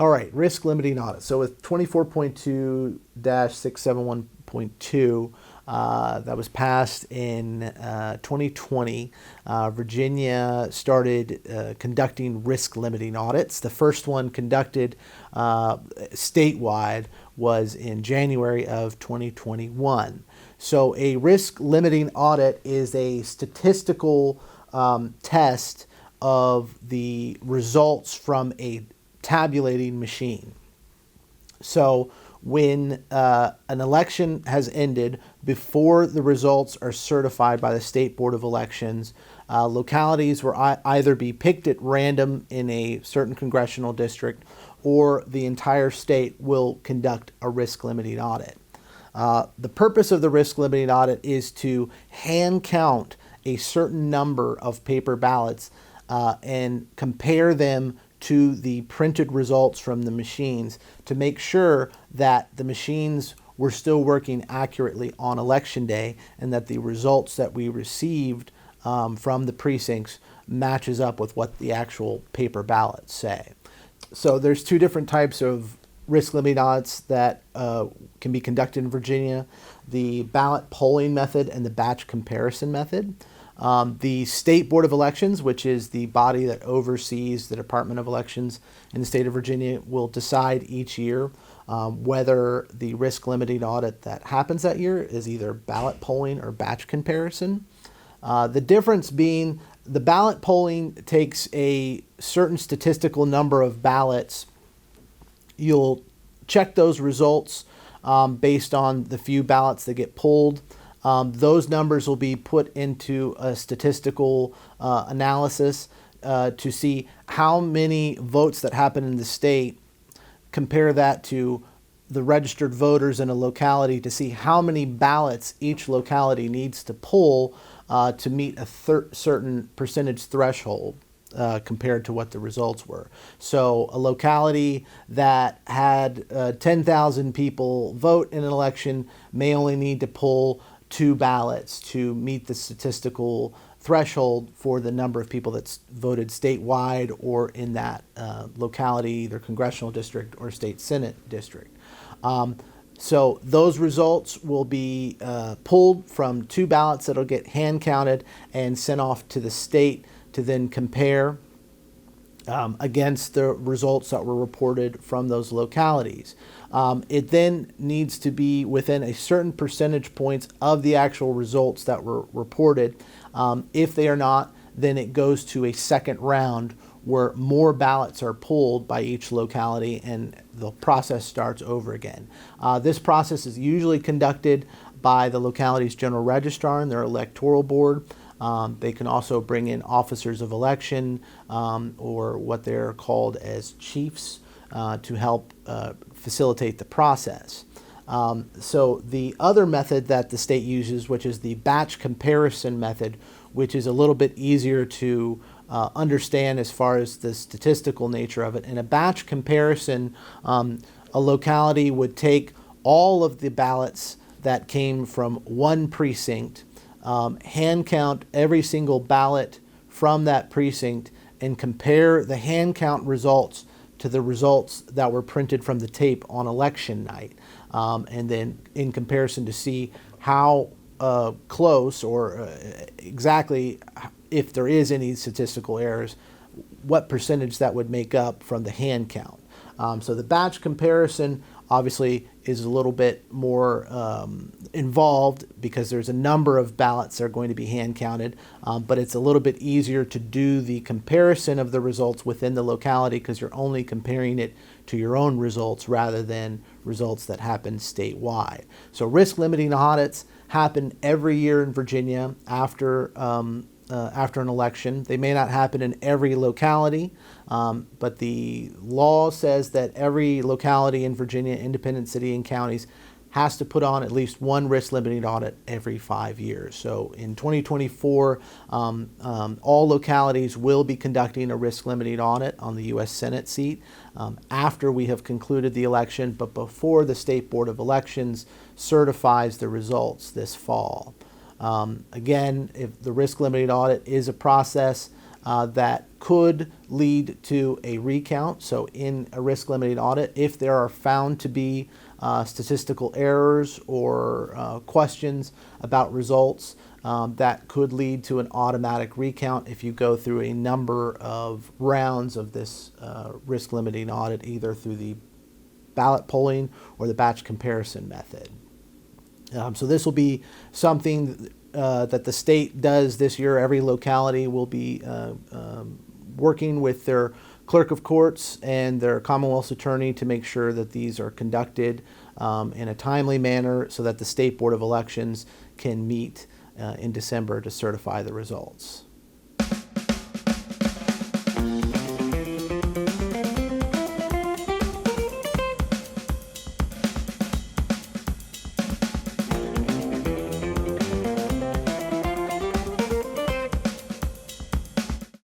All right, risk limiting audit. So with 24.2-671.2, that was passed in 2020, Virginia started conducting risk limiting audits. The first one conducted statewide was in January of 2021. So a risk limiting audit is a statistical test of the results from a tabulating machine. So when an election has ended, before the results are certified by the State Board of Elections, localities will either be picked at random in a certain congressional district, or the entire state will conduct a risk limiting audit. The purpose of the risk limiting audit is to hand count a certain number of paper ballots and compare them to the printed results from the machines to make sure that the machines were still working accurately on election day and that the results that we received from the precincts matches up with what the actual paper ballots say. So there's two different types of risk limiting audits that can be conducted in Virginia: the ballot polling method and the batch comparison method. The State Board of Elections, which is the body that oversees the Department of Elections in the state of Virginia, will decide each year whether the risk limiting audit that happens that year is either ballot polling or batch comparison. The difference being the ballot polling takes a certain statistical number of ballots. You'll check those results based on the few ballots that get pulled. Those numbers will be put into a statistical analysis to see how many votes that happen in the state, compare that to the registered voters in a locality to see how many ballots each locality needs to pull to meet a certain percentage threshold. Compared to what the results were. So a locality that had 10,000 people vote in an election may only need to pull 2 ballots to meet the statistical threshold for the number of people that's voted statewide or in that locality, either congressional district or state senate district. So those results will be pulled from 2 ballots that'll get hand counted and sent off to the state to then compare against the results that were reported from those localities. It then needs to be within a certain percentage points of the actual results that were reported. If they are not, then it goes to a second round where more ballots are pulled by each locality and the process starts over again. This process is usually conducted by the locality's general registrar and their electoral board. They can also bring in officers of election or what they're called as chiefs to help facilitate the process. So the other method that the state uses, which is the batch comparison method, which is a little bit easier to understand as far as the statistical nature of it. In a batch comparison, a locality would take all of the ballots that came from one precinct, hand count every single ballot from that precinct, and compare the hand count results to the results that were printed from the tape on election night. And then in comparison to see how close or exactly, if there is any statistical errors, what percentage that would make up from the hand count. So the batch comparison obviously is a little bit more involved because there's a number of ballots that are going to be hand counted, but it's a little bit easier to do the comparison of the results within the locality because you're only comparing it to your own results rather than results that happen statewide. So risk limiting audits happen every year in Virginia after an election. They may not happen in every locality, but the law says that every locality in Virginia, independent city and counties, has to put on at least one risk limiting audit every 5 years. So in 2024, all localities will be conducting a risk limiting audit on the U.S. Senate seat after we have concluded the election, but before the State Board of Elections certifies the results this fall. Again, if the risk limiting audit is a process that could lead to a recount. So in a risk limiting audit, if there are found to be statistical errors or questions about results, that could lead to an automatic recount if you go through a number of rounds of this risk limiting audit, either through the ballot polling or the batch comparison method. So this will be something that the state does this year. Every locality will be working with their clerk of courts and their Commonwealth's attorney to make sure that these are conducted in a timely manner so that the State Board of Elections can meet in December to certify the results.